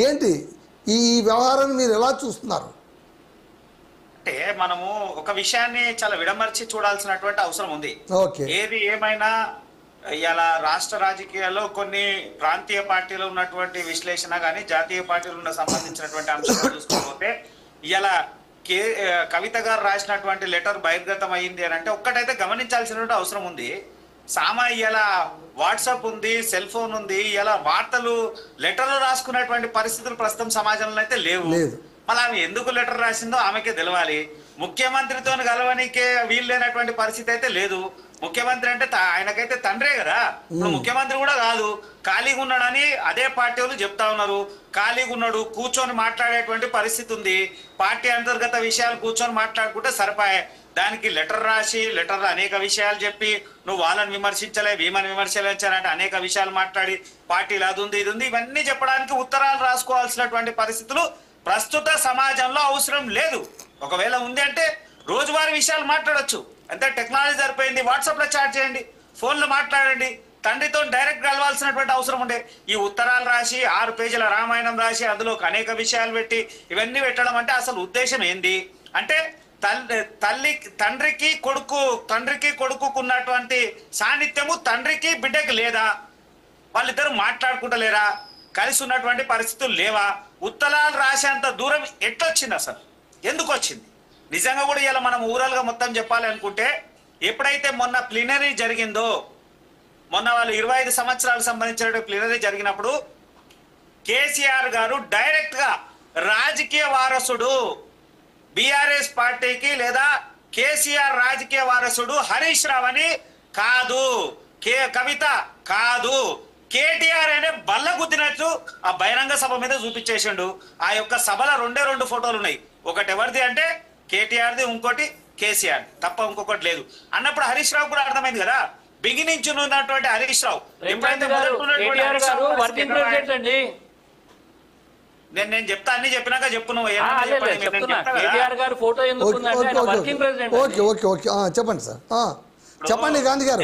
ఏంటి ఈ వ్యవహారాన్ని మీరు ఎలా చూస్తున్నారు? అంటే మనము ఒక విషయాన్ని చాలా విడమర్చి చూడాల్సినటువంటి అవసరం ఉంది. ఓకే. ఏది ఏమైనా ఇలా రాష్ట్ర రాజకీయాల్లో కొన్ని ప్రాంతీయ పార్టీలు ఉన్నటువంటి విశ్లేషణ కానీ జాతీయ పార్టీలు ఉన్న సంబంధించినటువంటి అంశాలు చూసుకోకపోతే ఇలా కవిత గారు రాసినటువంటి లెటర్ బహిర్గతం అయ్యింది అని అంటే ఒక్కటైతే గమనించాల్సినటువంటి అవసరం ఉంది. ఇలా వాట్సాప్ ఉంది, సెల్ ఫోన్ ఉంది, ఇలా వార్తలు లెటర్లు రాసుకునేటువంటి పరిస్థితులు ప్రస్తుతం సమాజంలో అయితే లేవు. మళ్ళీ ఆమె ఎందుకు లెటర్ రాసిందో ఆమెకే తెలవాలి. ముఖ్యమంత్రితో కలవనికే వీలు లేనటువంటి పరిస్థితి అయితే లేదు. ముఖ్యమంత్రి అంటే ఆయనకైతే తండ్రే కదా, ఇప్పుడు ముఖ్యమంత్రి కూడా కాదు, ఖాళీగా ఉన్నాడని అదే పార్టీ వాళ్ళు చెప్తా ఉన్నారు. ఖాళీగా ఉన్నాడు, కూర్చొని మాట్లాడేటువంటి పరిస్థితి ఉంది. పార్టీ అంతర్గత విషయాలు కూర్చొని మాట్లాడుకుంటే సరిపాయే. దానికి లెటర్ రాసి లెటర్లో అనేక విషయాలు చెప్పి నువ్వు వాళ్ళని విమర్శించలే వీమని విమర్శించాలంటే అనేక విషయాలు మాట్లాడి పార్టీలు అది ఉంది ఇది ఉంది ఇవన్నీ చెప్పడానికి ఉత్తరాలు రాసుకోవాల్సినటువంటి పరిస్థితులు ప్రస్తుత సమాజంలో అవసరం లేదు. ఒకవేళ ఉంది అంటే రోజువారీ విషయాలు మాట్లాడొచ్చు. అంతే, టెక్నాలజీ సరిపోయింది. వాట్సాప్ లో చాట్ చేయండి, ఫోన్ లో మాట్లాడండి. తండ్రితో డైరెక్ట్ కలవాల్సినటువంటి అవసరం ఉండే ఈ ఉత్తరాలు రాసి 6 పేజీల రామాయణం రాసి అందులో అనేక విషయాలు పెట్టి ఇవన్నీ పెట్టడం అంటే అసలు ఉద్దేశం ఏంది అంటే తండ్రికి కొడుకున్నటువంటి సాన్నిధ్యము తండ్రికి బిడ్డకి లేదా? వాళ్ళిద్దరు మాట్లాడుకుంటలేరా? కలిసి ఉన్నటువంటి పరిస్థితులు లేవా? ఉత్తరాలు రాసేంత దూరం ఎట్లొచ్చింది? అసలు ఎందుకు వచ్చింది? నిజంగా కూడా ఇలా మనం ఊరల్గా మొత్తం చెప్పాలి అనుకుంటే ఎప్పుడైతే మొన్న ప్లీనరీ జరిగిందో, మొన్న వాళ్ళు 25 సంవత్సరాలకు సంబంధించిన ప్లీనరీ జరిగినప్పుడు కేసీఆర్ గారు డైరెక్ట్ గా రాజకీయ వారసుడు బీఆర్ఎస్ పార్టీకి లేదా కేసీఆర్ రాజకీయ వారసుడు హరీష్ రావు అని కాదు, కవిత కాదు, కేటీఆర్ అనే బల్ల గుద్దినట్టు ఆ బహిరంగ సభ మీద చూపించేసిండు. ఆ యొక్క సభలో 2 ఫోటోలు ఉన్నాయి. ఒకటి ఎవరిది అంటే కేటీఆర్ది, ఇంకోటి కేసీఆర్ తప్ప ఇంకొకటి లేదు అన్నప్పుడు హరీష్ రావు కూడా అర్థమైంది కదా. బిగినించి ఉన్నటువంటి హరీష్ రావు ఎప్పుడైతే నేను చెప్తా అన్ని చెప్పినాక చెప్పు నువ్వు చెప్పండి సార్, చెప్పండి గాంధీ గారు.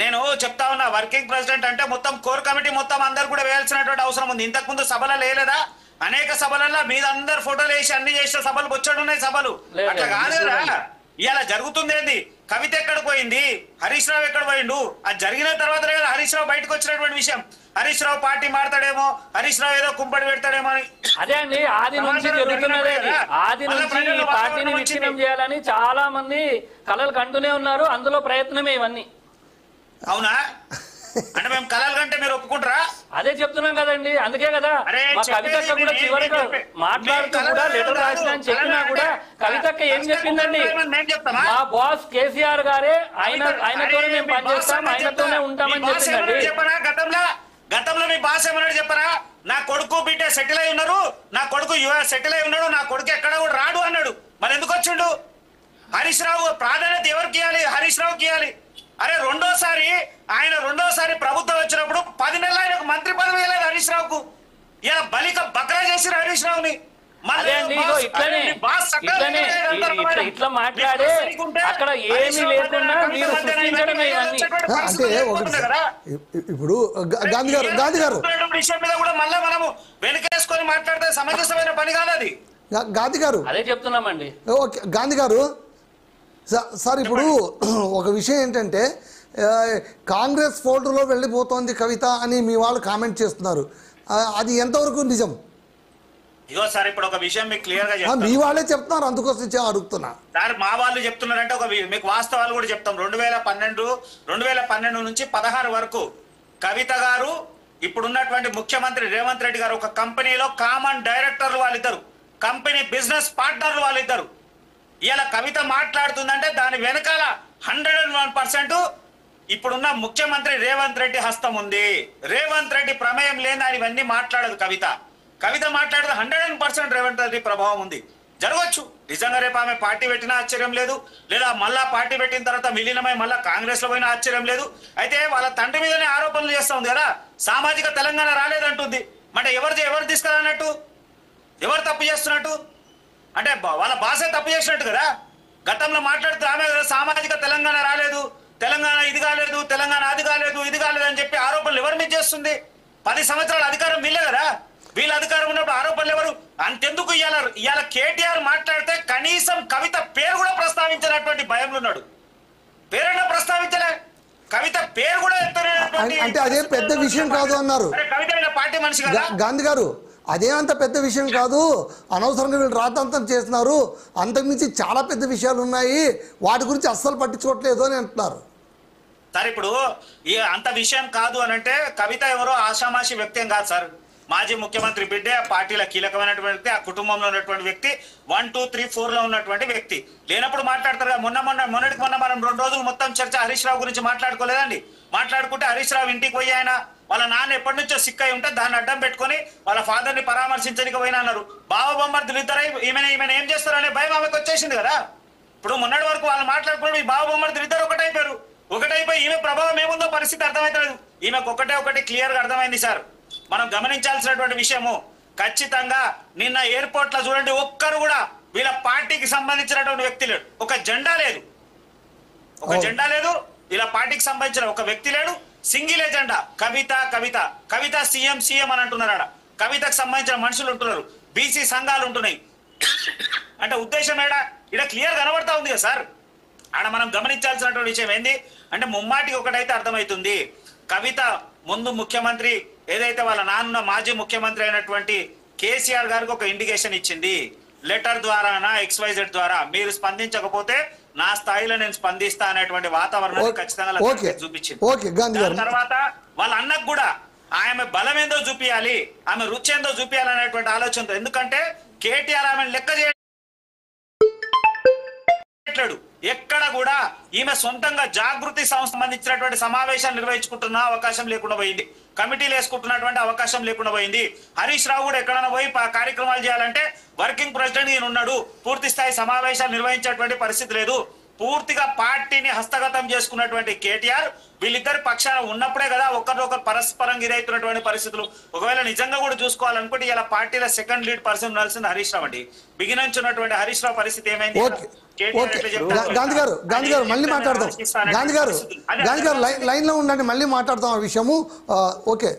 నేను చెప్తా ఉన్నా వర్కింగ్ ప్రెసిడెంట్ అంటే మొత్తం కోర్ కమిటీ మొత్తం అందరు కూడా వేయాల్సినటువంటి అవసరం ఉంది. ఇంతకు ముందు సభలలో వేయలేదా? అనేక సభలలో మీద అందరు ఫోటోలు వేసి అన్ని చేసిన సభలు బొచ్చడు ఉన్నాయి సభలు. అట్లా కాదురా ఇలా జరుగుతుంది. ఏంది కవిత ఎక్కడ పోయింది, హరీష్ రావు ఎక్కడ పోయిండు? అది జరిగిన తర్వాత కదా హరీష్ రావు బయటకు వచ్చినటువంటి విషయం. హరీష్ రావు పార్టీ మారుతాడేమో, హరీష్ రావు ఏదో కుంపడి పెడతాడేమో అని. అదే అండి, ఆది నుంచి జరుగుతున్నదే. ఆది నుంచి ఈ పార్టీని విచ్ఛిన్నం చేయాలని చాలా మంది కలలు కంటూనే ఉన్నారు. అందులో ప్రయత్నమే ఇవన్నీ. అవునా? అంటే మేము కలలు కంటే మీరు ఒప్పుకుంటారా? అదే చెప్తున్నాం కదండి. అందుకే కదా మా కవితక్క కూడా చివరిగా మాట్లాడుతూ కూడా లెటర్ రాసిన అని చెప్పినా కూడా కవితక్క ఏం చెప్పిందండి, మా బాస్ కేసీఆర్ గారే ఆయనతోనే మేము పనిచేస్తాం, ఆయనతోనే ఉంటామని చెప్పిందండి. గతంలో మీ బాస్ ఏమన్నాడు చెప్పరా? నా కొడుకు బిడ్డ సెటిల్ అయి ఉన్నారు, నా కొడుకు సెటిల్ అయి ఉన్నాడు, నా కొడుకు ఎక్కడ కూడా రాడు అన్నాడు. మరి ఎందుకు వచ్చిండు? హరీష్ రావు ప్రాధాన్యత ఎవరికి ఇవ్వాలి? హరీష్ రావుకి ఇవ్వాలి. అరే రెండోసారి ప్రభుత్వం వచ్చినప్పుడు 10 నెలలు ఆయనకు మంత్రి పదవి ఇవ్వలేదు హరీష్ రావుకు. ఇలా బలిక బక్రా చేసి హరీష్ రావుని ఇట్లా మాట్లాడే అక్కడ ఏమీ లేకుండా మీరు సృష్టించడమే ఇవన్నీ. అంటే ఇప్పుడు గాంధీ గారు విషయం మీద కూడా మళ్ళీ మనము వెనుకేసుకొని మాట్లాడితే సమంజసమైన పని కాదు అది. గాంధీ గారు అదే చెప్తున్నామండి. ఓకే గాంధీ గారు సార్, ఇప్పుడు ఒక విషయం ఏంటంటే కాంగ్రెస్ ఫోల్డర్లో వెళ్ళిపోతోంది కవిత అని మీ వాళ్ళు కామెంట్ చేస్తున్నారు. అది ఎంతవరకు నిజం? ఇగో సార్, ఇప్పుడు ఒక విషయం మీకు క్లియర్ గా చెప్తాను. మీ వాళ్ళే చెప్తున్నారు, అందుకోసం అడుగుతున్నా సార్. మా వాళ్ళు చెప్తున్నారంటే మీకు వాస్తవాలు కూడా చెప్తాం. 2012 నుంచి 16 వరకు కవిత గారు ఇప్పుడున్నటువంటి ముఖ్యమంత్రి రేవంత్ రెడ్డి గారు ఒక కంపెనీలో కామన్ డైరెక్టర్లు వాళ్ళిద్దరు, కంపెనీ బిజినెస్ పార్ట్నర్లు వాళ్ళిద్దరు. ఇలా కవిత మాట్లాడుతుందంటే దాని వెనకాల 101% ఇప్పుడున్న ముఖ్యమంత్రి రేవంత్ రెడ్డి హస్తం ఉంది. రేవంత్ రెడ్డి ప్రమేయం లేని ఇవన్నీ మాట్లాడదు కవిత. కవిత మాట్లాడదు 100% రేవంత్ రెడ్డి ప్రభావం ఉంది. జరగవచ్చు నిజంగా. రేపు ఆమె పార్టీ పెట్టినా ఆశ్చర్యం లేదు, లేదా మళ్ళా పార్టీ పెట్టిన తర్వాత విలీనమై మళ్ళా కాంగ్రెస్ లో పోయినా ఆశ్చర్యం లేదు. అయితే వాళ్ళ తండ్రి మీదనే ఆరోపణలు చేస్తా ఉంది కదా, సామాజిక తెలంగాణ రాలేదంటుంది. అంటే ఎవరు తీసుకురానట్టు, ఎవరు తప్పు చేస్తున్నట్టు? అంటే వాళ్ళ బాసే తప్పు చేసినట్టు కదా. గతంలో మాట్లాడుతూ ఆమె సామాజిక తెలంగాణ రాలేదు, తెలంగాణ ఇది కాలేదు, తెలంగాణ అది కాలేదు, ఇది కాలేదు అని చెప్పి ఆరోపణలు ఎవరి మీద చేస్తుంది? 10 సంవత్సరాల అధికారం వీళ్ళే కదా. వీళ్ళ అధికారం ఉన్నప్పుడు ఆరోపణలు ఎవరు? అంతెందుకు ఇవాళ కేటీఆర్ మాట్లాడితే కనీసం కవిత పేరు కూడా ప్రస్తావించినటువంటి భయంలో ఉన్నాడు. పేరన్నా ప్రస్తావించలే, కవిత పేరు కూడా అంటే అదే పెద్ద విషయం కాదు అన్నారు కవిత పార్టీ మనిషి కదా గాంధీ గారు. అదేమంత పెద్ద విషయం కాదు, అనవసరంగా వీళ్ళు రాద్ధాంతం చేస్తున్నారు, అంతకుమించి చాలా పెద్ద విషయాలు ఉన్నాయి, వాటి గురించి అస్సలు పట్టించుకోవట్లేదు అని అంటున్నారు. సార్ ఇప్పుడు అంత విషయం కాదు అని అంటే కవిత ఎవరో ఆషామాషి వ్యక్తి ఏం కాదు సార్. మాజీ ముఖ్యమంత్రి బిడ్డే, ఆ పార్టీలో కీలకమైనటువంటి వ్యక్తి, ఆ కుటుంబంలో ఉన్నటువంటి వ్యక్తి, 1, 2, 3, 4 ఉన్నటువంటి వ్యక్తి. లేనప్పుడు మాట్లాడతారు కదా. మొన్నటికి మొన్న మనం 2 రోజులు మొత్తం చర్చ హరీష్ రావు గురించి మాట్లాడుకోలేదండి. మాట్లాడుకుంటే హరీష్ రావు ఇంటికి పోయి ఆయన వాళ్ళ నాన్న ఎప్పటి నుంచో సిక్ అయి ఉంటే దాన్ని అడ్డం పెట్టుకుని వాళ్ళ ఫాదర్ ని పరామర్శించడానికి పోయినా అన్నారు. బావ బొమ్మర్దులు ఇద్దరు ఈమెను ఏం చేస్తారనే భయం ఆమెకు వచ్చేసింది కదా. ఇప్పుడు మొన్నటి వరకు వాళ్ళు మాట్లాడుకున్నప్పుడు ఈ బావ బొమ్మర్దులు ఇద్దరు ఒకటైపోయి ఈమె ప్రభావం ఏముందో పరిస్థితి అర్థమవుతలేదు. ఈమెకు ఒకటి క్లియర్ గా అర్థమైంది సార్. మనం గమనించాల్సినటువంటి విషయము ఖచ్చితంగా నిన్న ఎయిర్పోర్ట్ లో చూడండి, ఒక్కరు కూడా వీళ్ళ పార్టీకి సంబంధించినటువంటి వ్యక్తి లేడు, ఒక జెండా లేదు, వీళ్ళ పార్టీకి సంబంధించిన ఒక వ్యక్తి లేడు, సింగిల్ ఎజెండా కవిత సీఎం అని అంటున్నారు. కవితకు సంబంధించిన మనుషులు ఉంటున్నారు, బీసీ సంఘాలు ఉంటున్నాయి. అంటే ఉద్దేశం ఇక్కడ క్లియర్ కనబడతా ఉంది కదా సార్. ఆడ మనం గమనించాల్సినటువంటి విషయం ఏంది అంటే ముమ్మాటికి ఒకటైతే అర్థమవుతుంది, కవిత ముందు ముఖ్యమంత్రి ఏదైతే వాళ్ళ నాన్న మాజీ ముఖ్యమంత్రి అయినటువంటి కేసీఆర్ గారికి ఒక ఇండికేషన్ ఇచ్చింది, లెటర్ ద్వారానా XYZ ద్వారా మీరు స్పందించకపోతే నా స్థాయిలో నేను స్పందిస్తా అనేటువంటి వాతావరణాన్ని ఖచ్చితంగా చూపించింది. తర్వాత వాళ్ళ అన్నకు కూడా ఆమె బలం ఏందో చూపించాలి, ఆమె రుచి ఏందో చూపించాలి అనేటువంటి ఆలోచనతో, ఎందుకంటే కేటీఆర్ ఆమెను లెక్క చేయట్లేడు. ఎక్కడ కూడా ఈమె సొంతంగా జాగృతి సంబంధించినటువంటి సమావేశాలు నిర్వహించుకుంటున్న అవకాశం లేకుండా పోయింది, కమిటీలు వేసుకుంటున్నటువంటి అవకాశం లేకుండా పోయింది. హరీష్ రావు కూడా ఎక్కడైనా పోయి కార్యక్రమాలు చేయాలంటే వర్కింగ్ ప్రెసిడెంట్ ఈయన ఉన్నాడు, పూర్తి స్థాయి సమావేశాలు నిర్వహించేటువంటి పరిస్థితి లేదు. పూర్తిగా పార్టీని హస్తగతం చేసుకున్నటువంటి కేటీఆర్ వీళ్ళిద్దరి పక్షాన ఉన్నప్పుడే కదా ఒకరినొకరు పరస్పరం గిరైతున్నటువంటి పరిస్థితులు. ఒకవేళ నిజంగా కూడా చూసుకోవాలనుకుంటే ఇలా పార్టీలో సెకండ్ లీడ్ పర్సన్ ఉండాల్సింది హరీష్ రావు అండి. బిగినించి ఉన్నటువంటి హరీష్ రావు పరిస్థితి ఏమైంది? గాంధీ గారు మళ్ళీ మాట్లాడదాం. గాంధీ గారు లైన్ లో ఉండండి, మళ్ళీ మాట్లాడదాం ఆ విషయము. ఓకే.